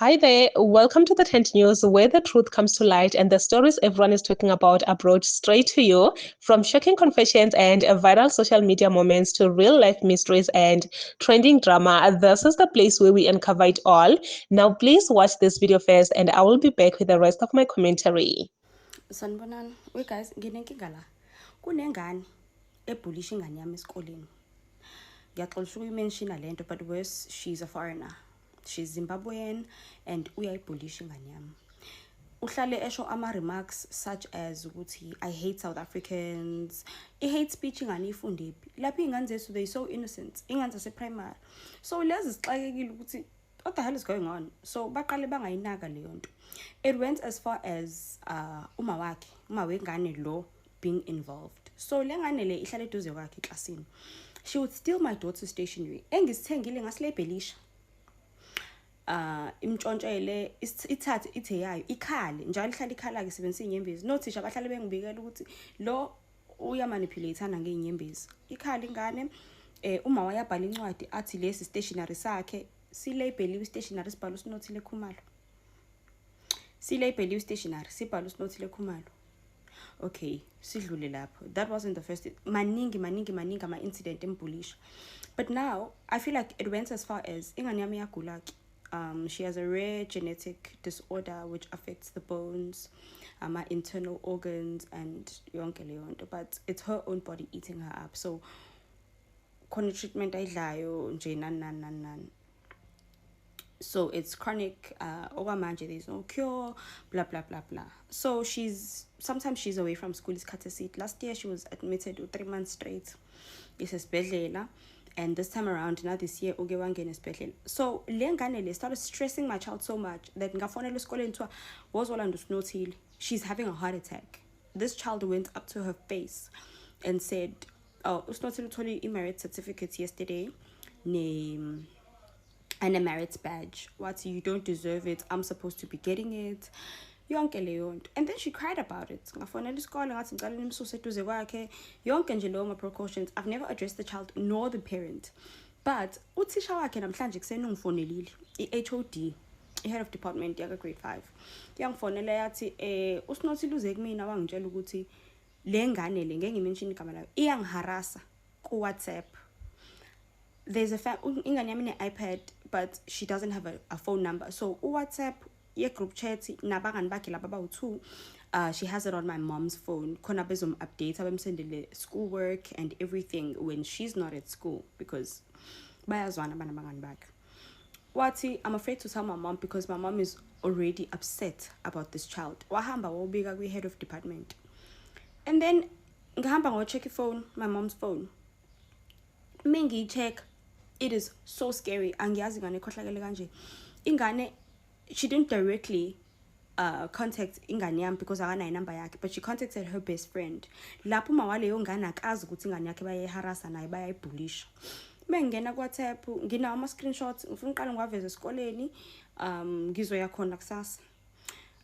Hi there, welcome to the Tent News, where the truth comes to light and the stories everyone is talking about are brought straight to you. From shocking confessions and viral social media moments to real life mysteries and trending drama, this is the place where we uncover it all. Now, please watch this video first, and I will be back with the rest of my commentary. Sanibonani. Guys, nginenkinga la. Kunengane ebhulisha ingane yami esikoleni. Ngiyaxolisa ukuyimenshina lento, but worse, she's a foreigner. She's Zimbabwean and uyayibhulisha ingane yami. Uhlale esho ama-remarks such as ukuthi I hate South Africans. I-hate speech ingane ifunde phi. Lapho iy'ngane zethu, they so innocent. Iy'ngane zase-primary. So lezi zixakekile ukuthi what the hell is going on? So baqale bangayinaka leyo nto. It went as far as uma wengane lo being involved. So le ngane le ihlale eduze kwakhe eklasini. She would steal my daughter's stationery. Engisithengile ngasilebhelisha. Imtshontshele ithathe ithe yayo ikhale njalo ihlala ikhala ke sebenzisa inyembezi. Nothisha abahlale bengibikela ukuthi lo uyamanipulateana ngeinyembezi. Ikhali ingane uma wayabhala incwadi athi lesi stationery sakhe silabheliwe stationery sibhala usinothile Khumalo. Silabheliwe stationery sibhala usinothile Khumalo. Okay, sidlule lapho. That wasn't the first maningi ama incident embullisha. But now I feel like it went as far as ingane yami yagula. She has a rare genetic disorder which affects the bones, my internal organs and yonke leyo nto, but it's her own body eating her up. So khona treatment ayidlayo nje nan. So it's chronic, okwamanje there's no cure, blah blah blah blah. So sometimes she's away from school isikhathi eside. Last year she was admitted 3 months straight isesibhedlela, and this time around now this year uke wangena esibhedlela. So le ngane le started stressing my child so much that ngafonela esikoleni kuthiwa wozolanda usinothile, she's having a heart attack. This child went up to her face and said, oh, usinothile uthole i-merit certificate yesterday and a merit badge. What, you don't deserve it, I'm supposed to be getting it. Yonke leyo nto. And then she cried about it. Ngafonela isikole ngathi ngicela nimsuse eduze kwakhe. Yonke nje leyo precautions. I've never addressed the child nor the parent. But uthisha wakhe namhlanje kuseni ungifonelile. I-HOD, i-head of department yaka grade 5. Yangifonela yathi usinothile uze kumina wangitshela ukuthi le ngane le ngeke ngimention igama layo iyangiharasa ku WhatsApp. There's ingane yami ne-iPad, but she doesn't have a phone number. So WhatsApp, group chat, nabangani bakhe laba bawu-2, she has it on my mom's phone. Khona bezom-update, abemsendele schoolwork and everything when she's not at school, because bayazwana banabangani bakhe. Wathi, I'm afraid to tell my mom because my mom is already upset about this child. Wahamba wobika kwi-head of department. And then ngihamba ngo-check phone, my mom's phone. Mingi check. It is so scary. Angiyazi ngane khohlakele kanje. Ingane, she didn't directly contact ingane yami because akanayo number yakhe, but she contacted her best friend. Lapho mawaleyo ngane akazi ukuthi ingane yakhe bayayiharasa naye bayayibhulisha. Mengena ku-WhatsApp, nginawo ama-screenshots, ngifuna uqala ngiwaveze esikoleni, ngizoya khona kusasa.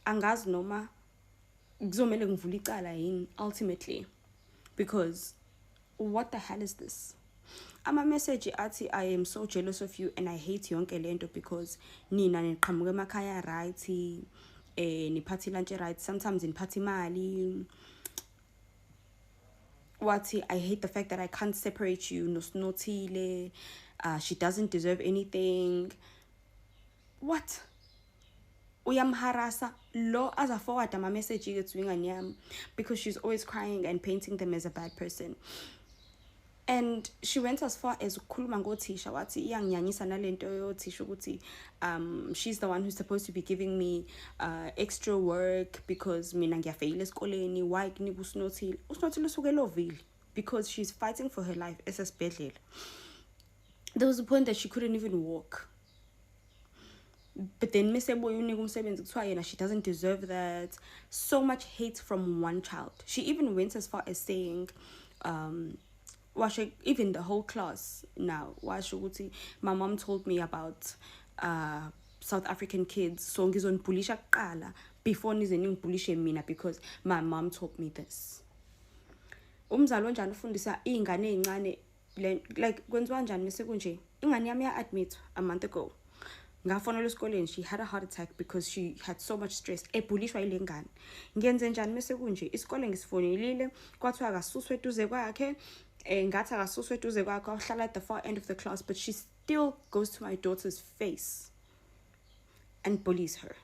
Angazi noma ngizomele ngivule icala yini ultimately, because what the hell is this? Ama-message athi, I am so jealous of you and I hate yonke lento because nina niqhamuka emakhaya right, niphatha lunch right, sometimes niphatha imali. Wathi, I hate the fact that I can't separate you nosinothile. She doesn't deserve anything. What? Uyamharasa lo aza forward ama-message to ingane yami because she's always crying and painting them as a bad person. And she went as far as ukukhuluma ngothisha wathi iyanginyanyisa nalento yothisha ukuthi she's the one who's supposed to be giving me extra work because mina ngiyafeyila esikoleni, why kunika usinothile usuke lovile because she's fighting for her life esesibhedlela. There was a point that she couldn't even walk. But then meseboy unika umsebenzi kuthiwa yena she doesn't deserve that. So much hate from one child. She even went as far as saying even the whole class now, my mom told me about South African kids, so ngizonibhulisha kuqala before nize ningibhulishe mina because my mom told me this. Umzali onjani ufundisa iy'ngane ey'ncane like kwenziwa njani mase kunje ingane yami ya-admit a month ago ngafonela esikoleni, she had a heart attack because she had so much stress. Ebhulishwa ile ngane. Ngenze njani mase kunje? Isikole ngisifonelile, kwathiwa akasuswe eduze kwakhe. Ngathi akasuswe eduze kwakhe, ohlala at the far end of the class, but she still goes to my daughter's face and bullies her.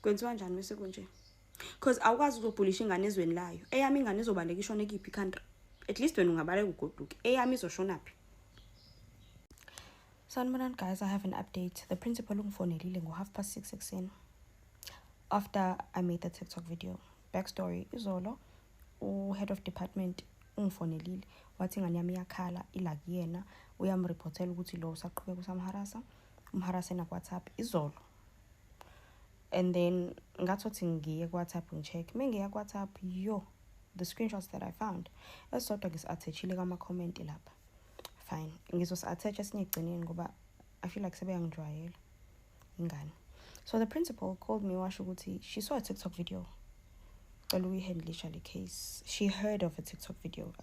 Kwenziwa njani mase kunje? Because awukwazi ukubhulisha ingane ezweni layo. Eyami ingane izobaleka ishone kiphi country? At least wena ungabaleka ugoduke. Eyami izoshona phi? Sanibonani guys, I have an update. The principal ungifonelile ngo6:30 ekuseni. After I made the TikTok video. Backstory, izolo head of department ungifonelile wathi ingane yami iyakhala ila kuyena uyamreportela ukuthi lo usaqhubeka usamharasa umharase na WhatsApp izolo. And then ngathothi ngiye ku WhatsApp ngicheck mengiya ku WhatsApp the screenshots that I found esodwa ngisi-attachile kama comment lapha. Fine, ngizos-attach esinye egcineni ngoba I feel like sebeyangijwayela ingane. So the principal called me washo ukuthi she saw a TikTok video. Case. She heard of a TikTok video.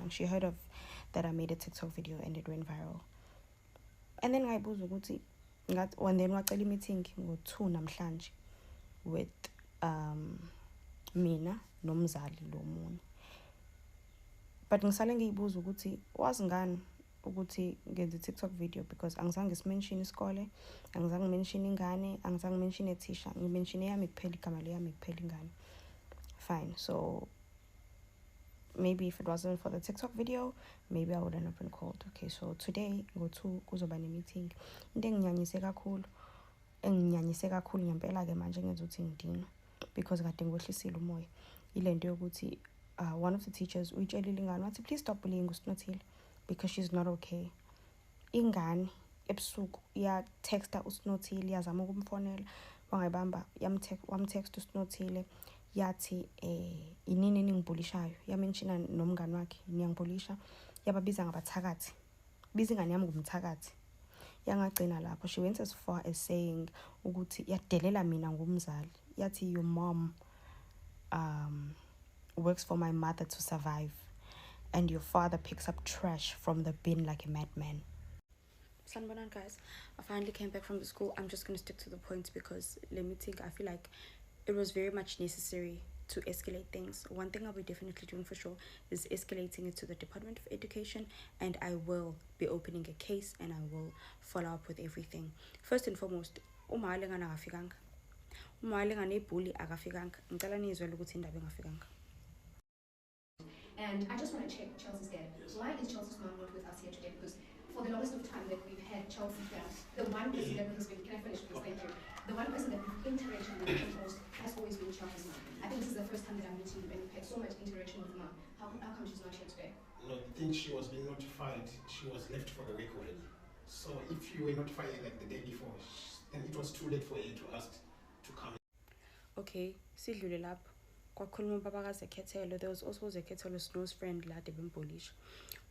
She heard of that I made a TikTok video and it went viral. And then when they were meeting ngo-2 namhlanje with mina nomzali lo munye. But ngisale ngiyibuza ukuthi wazi ngani ukuthi ngenze TikTok video because angizange mention isikole, angizange mention ingane, angizange mention ethisha, ngimention yami kuphela igama leyami kuphela ingane. Fine, so maybe if it wasn't for the TikTok video, maybe I wouldn't have been called. Okay, so today go-2 kuzoba ne-meeting. Into enginyanyise kakhulu ngempela ke manje ngenzuthi ngidina because kade ngihlisile umoya. Ile nto yokuthi one of the teachers uyitshelile ingane wathi please stop bullying uSinothile because she's not okay. Ingane ebusuku ya texta uSinothile yazama ukumfonela wangayibamba wamtext uSinothile yathi inini ningibhulishayo yamenshina nomngane wakhe niyangibhulisha yababiza ngabathakathi biza ingane yami ngumthakathi yangagcina lapho. She went as far as saying ukuthi yadelela mina ngumzali yathi your mom works for my mother to survive and your father picks up trash from the bin like a madman. Sanibonani guys, I finally came back from the school. I'm just going to stick to the points because let me think, I feel like it was very much necessary to escalate things. One thing I'll be definitely doing for sure is escalating it to the Department of Education, and I will be opening a case and I will follow up with everything. First and foremost, umaalengana akafikanga. Umaalengana ebully akafikanga. Ngicela nizwe ukuthi indaba engafikanga. And I just want to check Chelsea's dad. Why is Chelsea's mom not with us here today? Because for the longest of time that we've had Chelsea here, the one person that has been, can I finish please? Thank you. The one person that we've interacted with the most has always been Chelsea's mom. I think this is the first time that I'm meeting you and we've had so much interaction with mom. How come she's not here today? No, I think she was being notified. She was left for the week already. So if you were notified like the day before, then it was too late for you to ask to come. Okay, sidlule lapho. Kwakhuluma ubaba kaZekhethelo, there was also Zekhethel's close friend la debembolisha.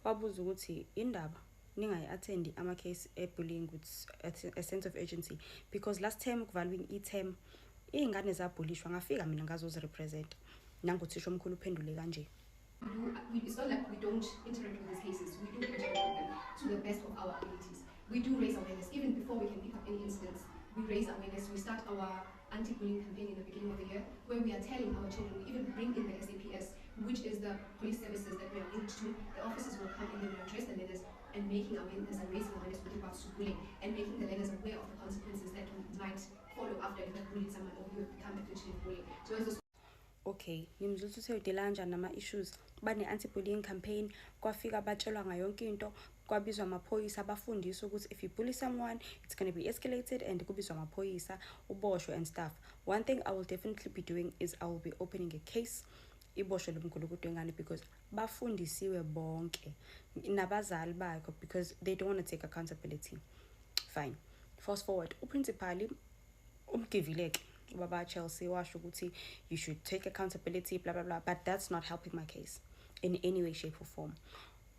Wabuza ukuthi indaba ningayi-attend ama-case e-bullying with a sense of urgency because last time kuvalwe i-term iy'ngane zabhulishwa ngafika mina ngazozirepresent nanguthisha omkhulu uphendule kanje. It's not like we don't interact with these cases. We do interact with them to the best of our abilities. We do raise awareness. Even before we can pick up any incidents, we raise awareness. We start our anti-bullying campaign in the beginning of the year where we are telling our children, we even bring in the SAPS, which is the police services that we are linked to. The officers will come in, they will address the learners and making awareness and raising awareness with regards to bullying and making the learners aware of the consequences that might follow after you have bullied someone or you have become a victim of bullying. So as okay, ngimzuthu sewudelanja nama-issues bane-anti-bullying campaign kwafika batshelwa ngayonke into kwabizwa amaphoyisa abafundisa ukuthi if you bully someone it's going to be escalated and kubizwa amaphoyisa uboshwe and stuff. One thing I will definitely be doing is I will be opening a case iboshwe lomgulukudu wengane because bafundisiwe bonke nabazali bakho because they don't want to take accountability. Fine, fast forward, uprincipali umgivileke ubaba Chelsea washo ukuthi you should take accountability blah blah blah, but that's not helping my case in any way shape or form.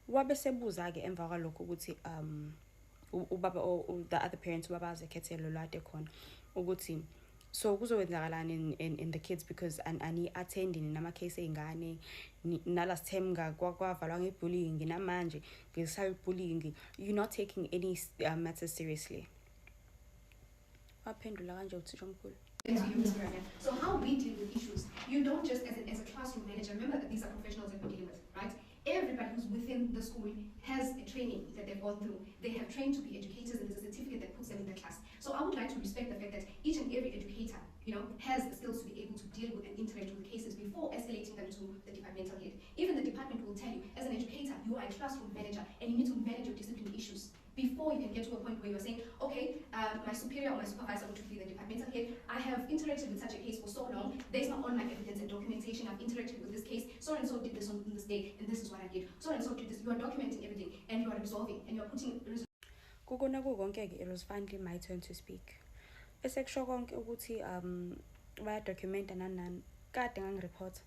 Wabe sebuza ke emva kwalokho ukuthi ubaba the other parents ubaba Zekhethelo lade khona ukuthi So kuzowenzakalani in the kids because ani attend nama case ey'ngane na last time kwavalwa nge-bullying namanje nge-cyber bullying, you're not taking any matters seriously. Waphendula kanje uthisha omkhulu. So how we deal with issues, you don't just as a classroom manager, remember that these are professionals that we're dealing with, right? Everybody who's within the school has a training that they've gone through. They have trained to be educators, and there's a certificate that puts them in the class. So I would like to respect the fact that each and every educator, has the skills to be able to deal with and interact with cases before escalating them to the departmental head. Even the department will tell you, as an educator, you are a classroom manager, and you need to manage your discipline issues before you can get to a point where you're saying, okay, my superior or my supervisor, which would be the departmental head, I have interacted with such a case for so long, there's my online evidence and documentation, I've interacted with this case, so and so did this on this day, and this is what I did, so and so did this. You are documenting everything, and you are resolving, and you are putting Kukona konke-ke, it was finally my turn to speak. Esekusho konke ukuthi bayadocumente nanani, kade ngangireport,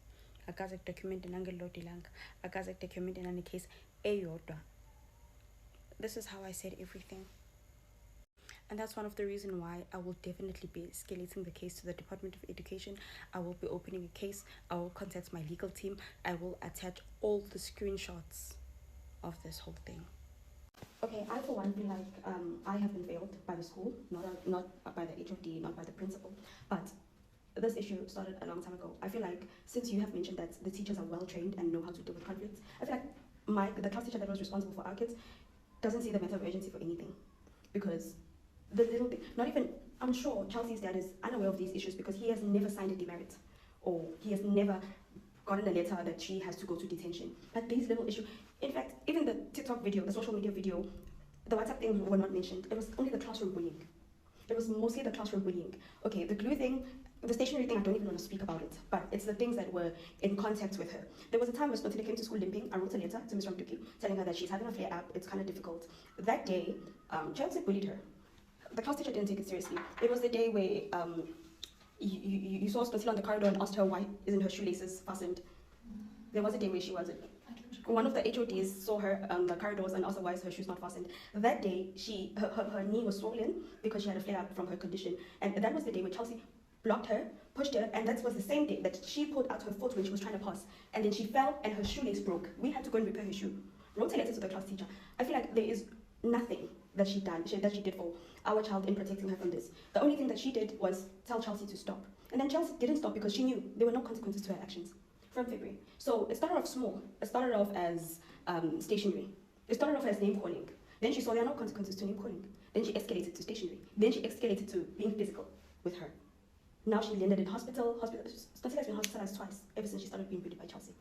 akaze kudocumente nangelilodwa ilanga, akaze kudocumente nanecase eyodwa. This is how I said everything. And that's one of the reasons why I will definitely be escalating the case to the Department of Education. I will be opening a case. I will contact my legal team. I will attach all the screenshots of this whole thing. Okay, I for one feel like I have been failed by the school, not by the HOD, not by the principal. But this issue started a long time ago. I feel like since you have mentioned that the teachers are well trained and know how to deal with conflicts, I feel like the class teacher that was responsible for our kids doesn't see the matter of urgency for anything, because the little thing, not even, I'm sure Chelsea's dad is unaware of these issues because he has never signed a demerit, or he has never gotten a letter that she has to go to detention. But these little issues, in fact, even the TikTok video, the social media video, the WhatsApp things were not mentioned. It was only the classroom bullying. It was mostly the classroom bullying. Okay, the glue thing, the stationery thing, I don't even want to speak about it, but it's the things that were in contact with her. There was a time Ms. Notile came to school limping. I wrote a letter to Ms. Ramduki telling her that she's having a flare up, it's kind of difficult. That day, Chelsea bullied her. The class teacher didn't take it seriously. It was the day where you saw Notile on the corridor and asked her why isn't her shoelaces fastened. There was a day where she wasn't. One of the HODs saw her on the corridors and asked her why is her shoes not fastened. That day, her knee was swollen because she had a flare up from her condition. And that was the day when Chelsea blocked her, pushed her, and that was the same day that she pulled out her foot when she was trying to pass. And then she fell and her shoelace broke. We had to go and repair her shoe. Wrote a letter to the class teacher. I feel like there is nothing that she did for our child in protecting her from this. The only thing that she did was tell Chelsea to stop. And then Chelsea didn't stop because she knew there were no consequences to her actions from February. So it started off small. It started off as stationery. It started off as name calling. Then she saw there are no consequences to name calling. Then she escalated to stationery. Then she escalated to being physical with her. Now she landed in hospital. Notile has been hospitalized twice ever since she started being bullied by Chelsea.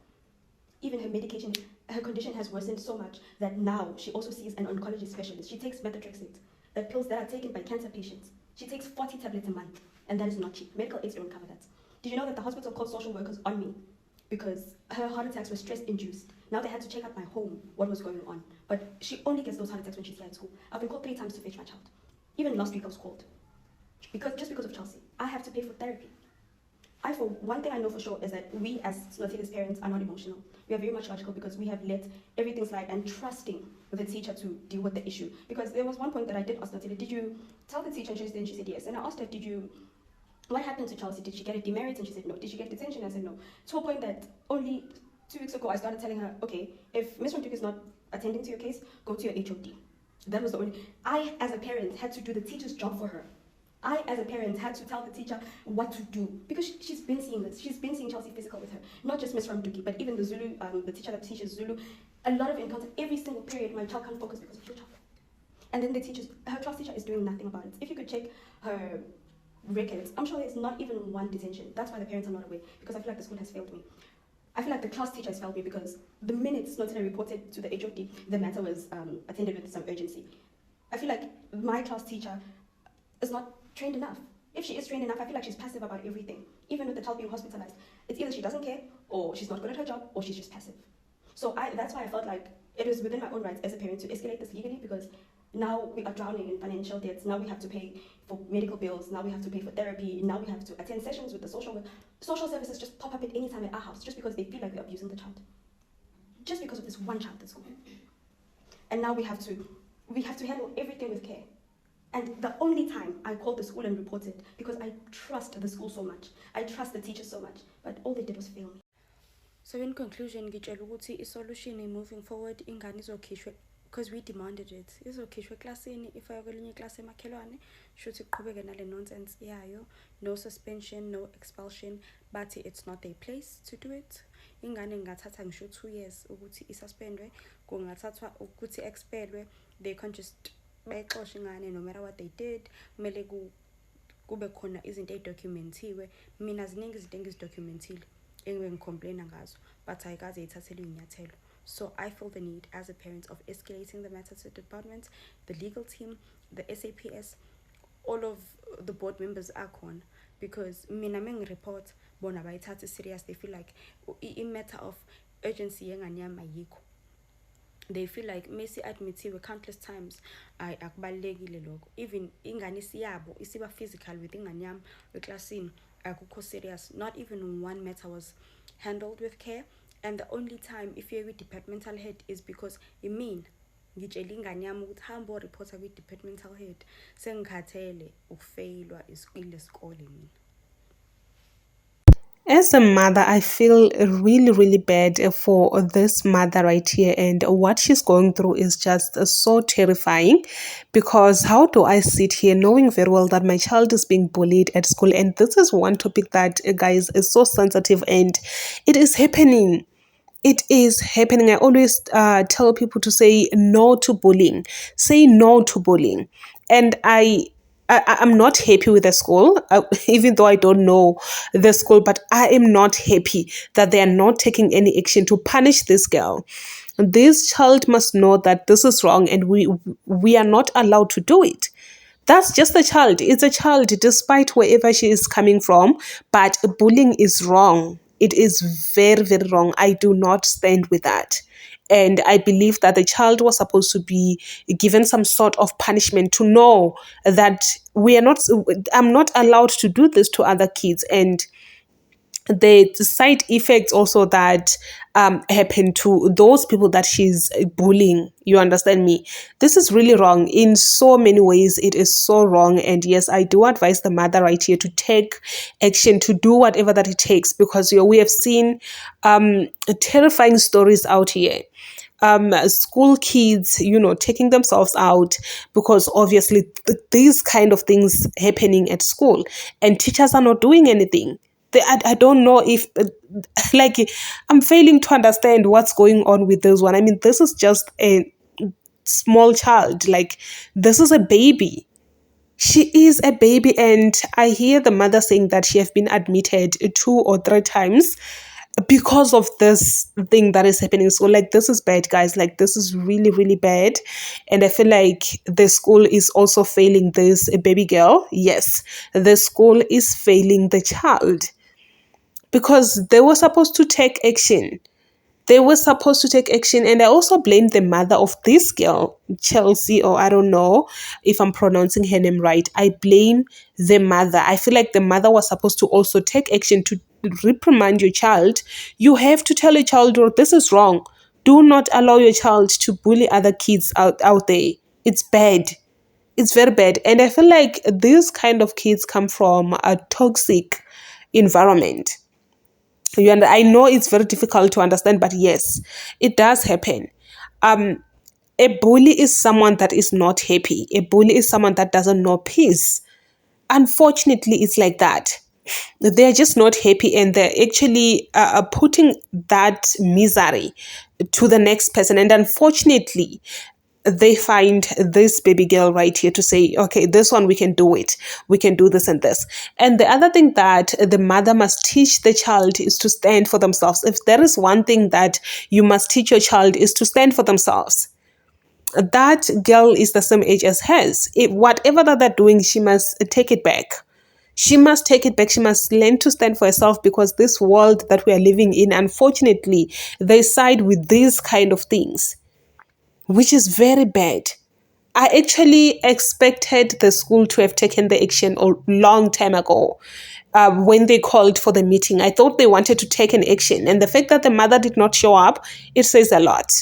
Even her medication, her condition has worsened so much that now she also sees an oncology specialist. She takes methotrexate, the pills that are taken by cancer patients. She takes 40 tablets a month, and that is not cheap. Medical aids don't cover that. Did you know that the hospital called social workers on me because her heart attacks were stress-induced? Now they had to check out my home, what was going on. But she only gets those heart attacks when she's here at school. I've been called 3 times to fetch my child. Even last week I was called. Just because of Chelsea. I have to pay for therapy. For one thing I know for sure is that we as Notile's parents are not emotional. We are very much logical because we have let everything slide and trusting the teacher to deal with the issue. Because there was one point that I did ask Notile, did you tell the teacher? And she said yes. And I asked her, what happened to Chelsea? Did she get a demerit? And she said no. Did she get detention? I said no. To a point that only 2 weeks ago I started telling her, okay, if Ms. Ramduki is not attending to your case, go to your HOD. That was the only. I, as a parent, had to do the teacher's job for her. I, as a parent, had to tell the teacher what to do because she's been seeing this. She's been seeing Chelsea physical with her. Not just Ms. Ramduki, but even the Zulu, the teacher that teaches Zulu. A lot of encounters. Every single period, my child can't focus because of your child. And then her class teacher is doing nothing about it. If you could check her records, I'm sure there's not even one detention. That's why the parents are not aware, because I feel like the school has failed me. I feel like the class teacher has failed me because the minute Notile reported to the HOD, the matter was attended with some urgency. I feel like my class teacher is not trained enough. If she is trained enough, I feel like she's passive about everything. Even with the child being hospitalized, it's either she doesn't care, or she's not good at her job, or she's just passive. So that's why I felt like it is within my own rights as a parent to escalate this legally, because now we are drowning in financial debts. Now we have to pay for medical bills. Now we have to pay for therapy. Now we have to attend sessions with the social services just pop up at any time at our house just because they feel like we're abusing the child. Just because of this one child at school. And now we have to handle everything with care. And the only time I called the school and reported, because I trust the school so much, I trust the teachers so much, but all they did was fail me. So in conclusion, ngitshela ukuthi isolution moving forward ingane izokhishwe, because we demanded it, izokhishwa eklasini ifakwe kwelinye iklasi emakhelwane, shuthi iqhubeke nale nonsense yayo. No suspension, no expulsion, but it's not their place to do it. Ingane ngathatha ngisho 2 years ukuthi isuspendwe, kungathathwa ukuthi expellwe. They can't just bayixosha ingane no matter what they did. Kumele kube khona izinto ezidokumentiwe. Mina ziningi izinto engizidocumentile engicomplaina ngazo, but ayikaze ithathelwe inyathelo. So I feel the need as a parent of escalating the matter to the department, the legal team, the SAPS, all of the board members are gone, because mina report bona bayithatha serious. They feel like in matter of urgency yengane yami ayikho. They feel like Messi admitted countless times akubalekile lokho. Even ingane siyabo isiba physical with ingane yami eklasini akukho serious. Not even one matter was handled with care. And the only time if you're with departmental head is because ngitshela ingane yami ukuthi hamba ureporta kwi departmental head, sengikhathele ukufailwa isikole mina. As a mother, I feel really, really bad for this mother right here, and what she's going through is just so terrifying, because how do I sit here knowing very well that my child is being bullied at school? And this is one topic that, guys, is so sensitive, and it is happening. It is happening. I always tell people to say no to bullying. Say no to bullying. And I'm not happy with the school, even though I don't know the school, but I am not happy that they are not taking any action to punish this girl. This child must know that this is wrong, and we are not allowed to do it. That's just a child. It's a child, despite wherever she is coming from, but bullying is wrong. It is very, very wrong. I do not stand with that. And I believe that the child was supposed to be given some sort of punishment to know that I'm not allowed to do this to other kids. And the side effects also that happen to those people that she's bullying, you understand me? This is really wrong in so many ways. It is so wrong. And yes, I do advise the mother right here to take action, to do whatever that it takes, because we have seen terrifying stories out here. School kids, taking themselves out because obviously these kind of things happening at school, and teachers are not doing anything. I don't know if, I'm failing to understand what's going on with this one. I mean, this is just a small child. This is a baby. She is a baby, and I hear the mother saying that she has been admitted 2 or 3 times because of this thing that is happening. So this is bad, guys. This is really, really bad. And I feel like the school is also failing this baby girl. Yes, the school is failing the child, because they were supposed to take action. And I also blame the mother of this girl, Chelsea, or I don't know if I'm pronouncing her name right. I blame the mother. I feel like the mother was supposed to also take action to reprimand your child. You have to tell your child, this is wrong. Do not allow your child to bully other kids out there. It's bad. It's very bad. And I feel like these kind of kids come from a toxic environment. And I know it's very difficult to understand, but yes, it does happen. A bully is someone that is not happy. A bully is someone that doesn't know peace. Unfortunately, it's like that. They're just not happy, and they're actually putting that misery to the next person. And unfortunately, they find this baby girl right here to say, okay, this one, we can do it. We can do this and this. And the other thing that the mother must teach the child is to stand for themselves. If there is one thing that you must teach your child, is to stand for themselves. That girl is the same age as hers. Whatever that they're doing, she must take it back. She must take it back. She must learn to stand for herself, because this world that we are living in, unfortunately, they side with these kind of things, which is very bad. I actually expected the school to have taken the action a long time ago when they called for the meeting. I thought they wanted to take an action. And the fact that the mother did not show up, it says a lot.